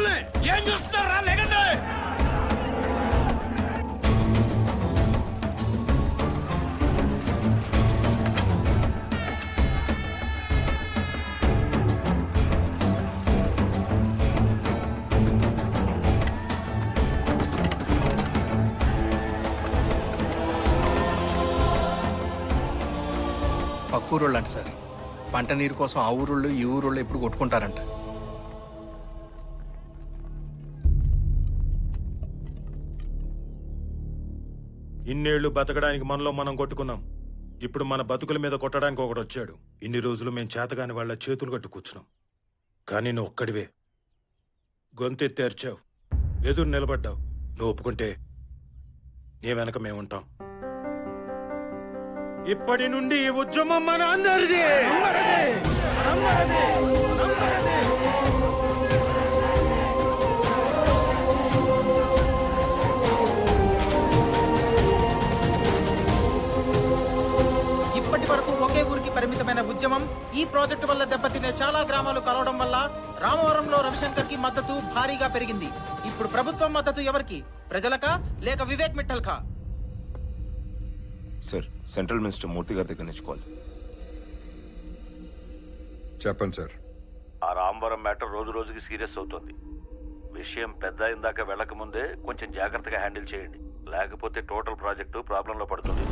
Constable ఏం చూస్తున్నారా? లేకండి. పక్కూరోళ్ళు అంట సార్. పంట నీరు కోసం ఆ ఊరోళ్ళు ఈ ఊరోళ్ళు ఎప్పుడు కొట్టుకుంటారంట. ఇన్నేళ్లు బతకడానికి మనలో మనం కొట్టుకున్నాం. ఇప్పుడు మన బతుకుల మీద కొట్టడానికి ఒకడు వచ్చాడు. ఇన్ని రోజులు మేం చేతగాని వాళ్ళ చేతులు కట్టు కూర్చున్నాం. కానీ నువ్వు ఒక్కడివే గొంతెత్తేర్చావు, ఎదురు నిలబడ్డావు. నువ్వు ఒప్పుకుంటే నీ వెనక మేముంటాం. ఇప్పటి నుండి ఈ ఉద్యమం మన అందరిది. ఇప్పటి వరకు ఒకే ఊరికి పరిమితమైన ఉద్యమం ఈ ప్రాజెక్టు వల్ల దెబ్బతినే చాలా గ్రామాలు కలవడం వల్ల రామవరంలో రవిశంకర్ కి మద్దతు భారీగా పెరిగింది. ఇప్పుడు ప్రభుత్వం మద్దతు ఎవరికి? ప్రజలకా లేక వివేక్ మిట్టల్ కా? సార్, సెంట్రల్ మినిస్టర్ మూర్తి గారి దగ్గర నుంచి కాల్. చెప్పండి సార్. ఆ రామవరం మ్యాటర్ రోజు రోజుకి సీరియస్ అవుతుంది. విషయం పెద్ద అయిందాక వెళ్ళక ముందే కొంచెం జాగ్రత్తగా హ్యాండిల్ చేయండి. లేకపోతే టోటల్ ప్రాజెక్టు ప్రాబ్లంలో పడుతుంది.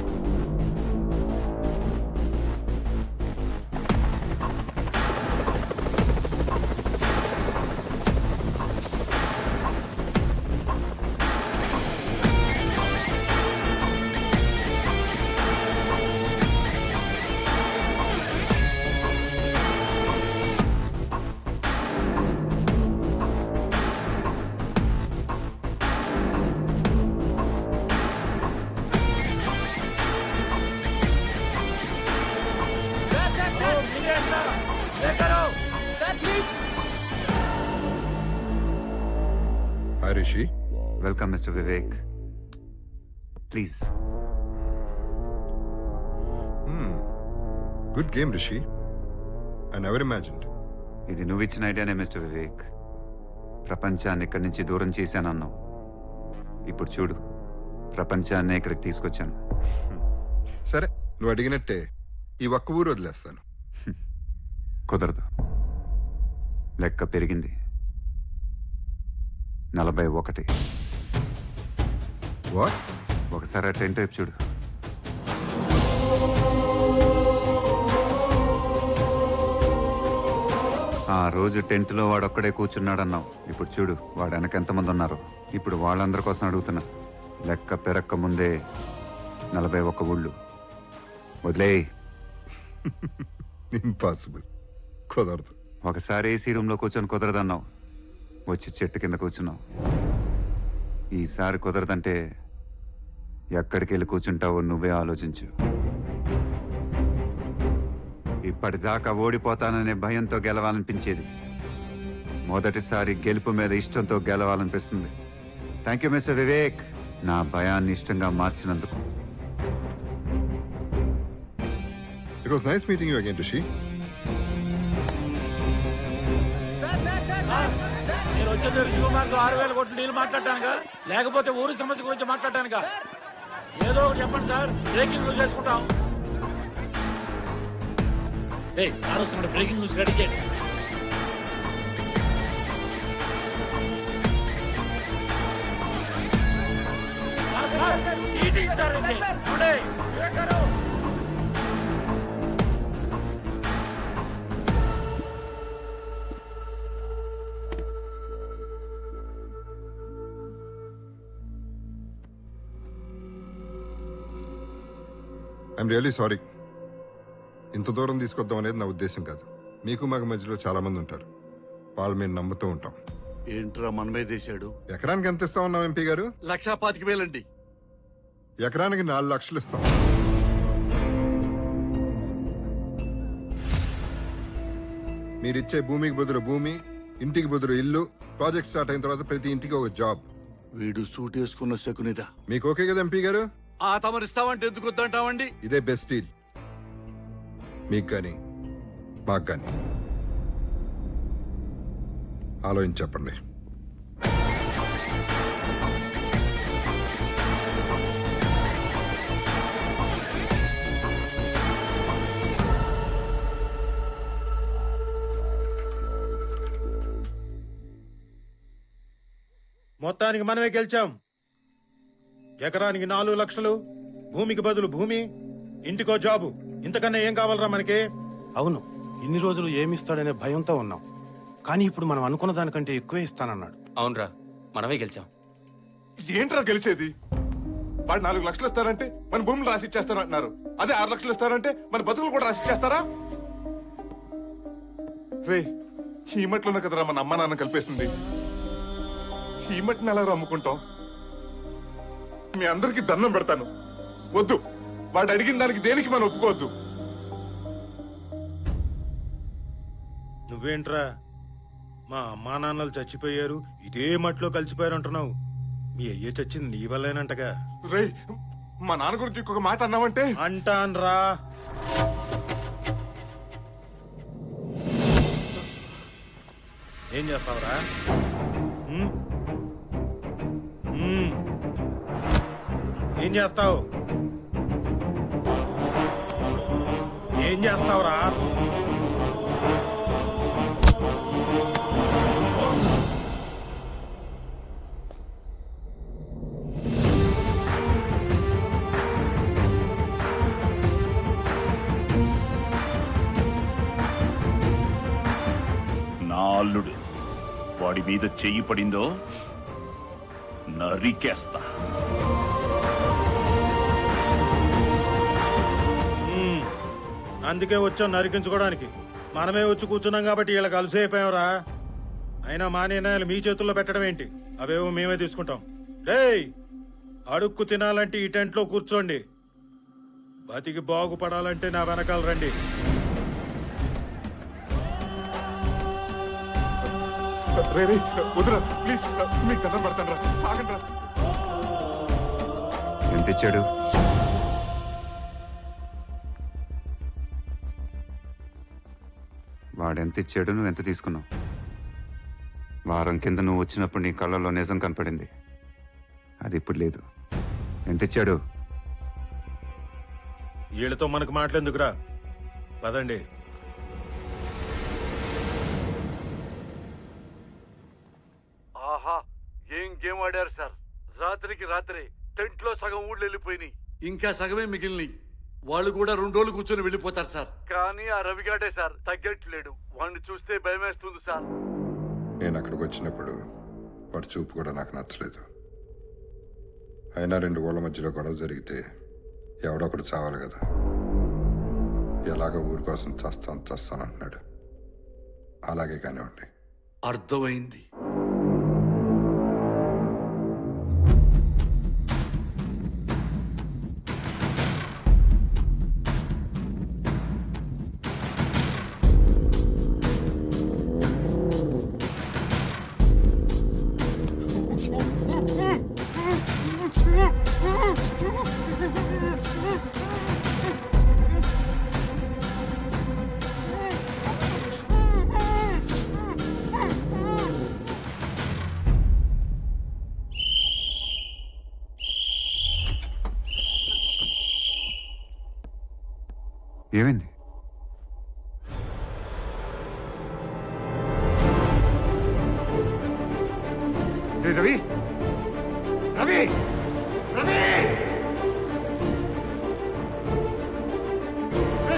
Hi Rishi. Welcome mister Vivek. Please. Good game Rishi. I never imagined. ఇది నువ్వు ఇచ్చిన ఐడియానే మిస్టర్ వివేక్. ప్రపంచాన్ని ఇక్కడి నుంచి దూరం చేశానన్నావు. ఇప్పుడు చూడు, ప్రపంచాన్ని ఇక్కడికి తీసుకొచ్చాను. సరే, నువ్వు అడిగినట్టే ఈ ఒక్క ఊరు వదిలేస్తాను. కుదరదు. లెక్క పెరిగింది. 41. వాట్? ఒకసారి ఆ టెంట్ వైపు చూడు. ఆ రోజు టెంట్లో వాడొక్కడే కూర్చున్నాడన్నావు. ఇప్పుడు చూడు, వాడు వెనక ఎంతమంది ఉన్నారు. ఇప్పుడు వాళ్ళందరి కోసం అడుగుతున్నా. లెక్క పెరక్క ముందే 41 ఊళ్ళు. వదిలేయ్. ఇంపాసిబుల్. కుదరదు. ఒకసారి ఏసీ రూమ్లో కూర్చొని కుదరదన్నావు. వచ్చి చెట్టు కింద కూర్చున్నావు. ఈసారి కుదరదంటే ఎక్కడికి వెళ్ళి కూర్చుంటావో నువ్వే ఆలోచించు. ఇప్పటిదాకా ఓడిపోతాననే భయంతో గెలవాలనిపించేది. మొదటిసారి గెలుపు మీద ఇష్టంతో గెలవాలనిపిస్తుంది. థ్యాంక్ యూ మిస్టర్ వివేక్, నా భయాన్ని ఇష్టంగా మార్చినందుకు. It was nice meeting you again Rishi. నేను వచ్చేది రిషి కుమార్ 6,000 కోట్ల డీల్ మాట్లాడటానుగా, లేకపోతే ఊరి సమస్య గురించి మాట్లాడటానుగా? ఏదో ఒకటి చెప్పండి సార్, బ్రేకింగ్ న్యూస్ చేసుకుంటాం. సార్ వస్తున్నాడు, బ్రేకింగ్ న్యూస్ రెడీ చేయండి. I'm really sorry. ఇంత దూరం తీసుకొద్దాం అనేది నా ఉద్దేశం కాదు. మీకు మాకు మధ్యలో చాలా మంది ఉంటారు. వాళ్ళు మేము నమ్ముతూ ఉంటాం. ఏంట్రా మనమే చేశాడు? ఎకరానికి ఎంత ఇస్తా ఉన్నాం ఎంపీ గారు? 1,25,000 అండి. ఎకరానికి 4 లక్షలు ఇస్తాం. మీరిచ్చే భూమికి బదులు భూమి, ఇంటికి బదులు ఇల్లు, ప్రాజెక్ట్ స్టార్ట్ అయిన తర్వాత ప్రతి ఇంటికి ఒక జాబ్. వీడు సూట్ వేసుకున్న శకునిట. మీకు ఓకే కదా ఎంపీ గారు? ఆ తమరిస్తామంటే ఎందుకు వద్దంటావండి? ఇదే బెస్ట్ డీల్ మీకు కానీ మాకు కానీ. ఆలోచించి చెప్పండి. మొత్తానికి మనమే గెలిచాం. ఎకరానికి 4 లక్షలు, భూమికి బదులు భూమి, ఇంటికో జాబు. ఇంతకన్నా ఏం కావాలరా మనకి? అవును, ఇన్ని రోజులు ఏమిస్తాడనే భయంతో ఉన్నాం. కానీ ఇప్పుడు మనం అనుకున్న దానికంటే ఎక్కువే ఇస్తానన్నాడు. అవునరా, మనమే గెలిచాం. ఏంట్రా గెలిచేది? వాడు 4 లక్షలు ఇస్తారంటే మన భూములు రాసి ఇచ్చేస్తారంటున్నారు. అదే 6 లక్షలు ఇస్తారంటే మన బతుకులు కూడా రాసి ఇచ్చేస్తారా? రే, ఈ మట్లోనే కదరా మన అమ్మ నాన్న కలిపేస్తుంది. ఈ మట్టిని ఎలా అమ్ముకుంటాం? మీ అందరికి దండం పెడతాను, వద్దు. వాడు అడిగిన దానికి దేనికి మనం ఒప్పుకోవద్దు. నువ్వేంట్రా మా అమ్మా నాన్నలు చచ్చిపోయారు, ఇదే మట్లో కలిసిపోయారు అంటున్నావు? మీ అయ్యే చచ్చింది నీ వల్లేనంటగా. రే, మా నాన్న గురించి ఇంకొక మాట అన్నావంటే అంటాన్రా. ఏం చేస్తావురా? ఉమ్? ఉమ్. ఏం చేస్తావు? ఏం చేస్తావురా? నా అల్లుడు వాడి మీద చెయ్యి పడిందో నరికేస్తా. అందుకే వచ్చాం నరికించుకోవడానికి. మనమే వచ్చి కూర్చున్నాం కాబట్టి వీళ్ళకి అలసి అయిపోయావురా. అయినా మా నిర్ణయాలు మీ చేతుల్లో పెట్టడం ఏంటి? అవేవో మేమే తీసుకుంటాం. రేయ్, అడుక్కు తినాలంటే ఈ టెంట్లో కూర్చోండి, బతికి బాగుపడాలంటే నా వెనకాల రండి. రే రే, వద్దురా ప్లీజ్, మీకు దండం పెడతాను రా, ఆగండి రా. ఎంత ఇచ్చాడు? వాడెంత ఇచ్చాడు, నువ్వు ఎంత తీసుకున్నావు? వారం కింద నువ్వు వచ్చినప్పుడు నీ కళ్ళలో నిజం కనపడింది, అది ఇప్పుడు లేదు. ఎంత ఇచ్చాడు? వీళ్ళతో మనకు మాట్లాడేందుకురా, పదండి. ఆహా, ఏం గేమ్ ఆడారు సార్. రాత్రికి రాత్రే టెంట్ లో సగం ఊళ్ళు వెళ్ళిపోయినాయి, ఇంకా సగమే మిగిలినాయి. వాళ్ళు కూడా 2 రోజులు కూర్చొని వెళ్ళిపోతారు సార్. కానీ ఆ రవిగాడే సార్ తగ్గట్లేడు. వాడిని చూస్తే భయమేస్తుంది సార్. నేను అక్కడికి వచ్చినప్పుడు వాడి చూపు కూడా నాకు నచ్చలేదు. అయినా 2 ఊళ్ళ మధ్యలో గొడవ జరిగితే ఎవడొకడు చావాలి కదా. ఎలాగ ఊరి కోసం చస్తానంటున్నాడు. అలాగే కానివ్వండి. అర్థమైంది. ఏమైంది? రవి, రవి, రవి,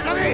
రవి.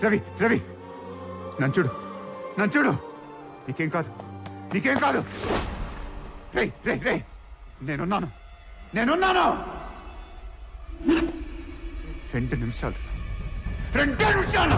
రవి రవి నన్ను చూడు నన్ను చూడు. నీకేం కాదు నీకేం కాదు. రే రే రే నేనున్నాను 2 నిమిషాలు 2 నిమిషాలు.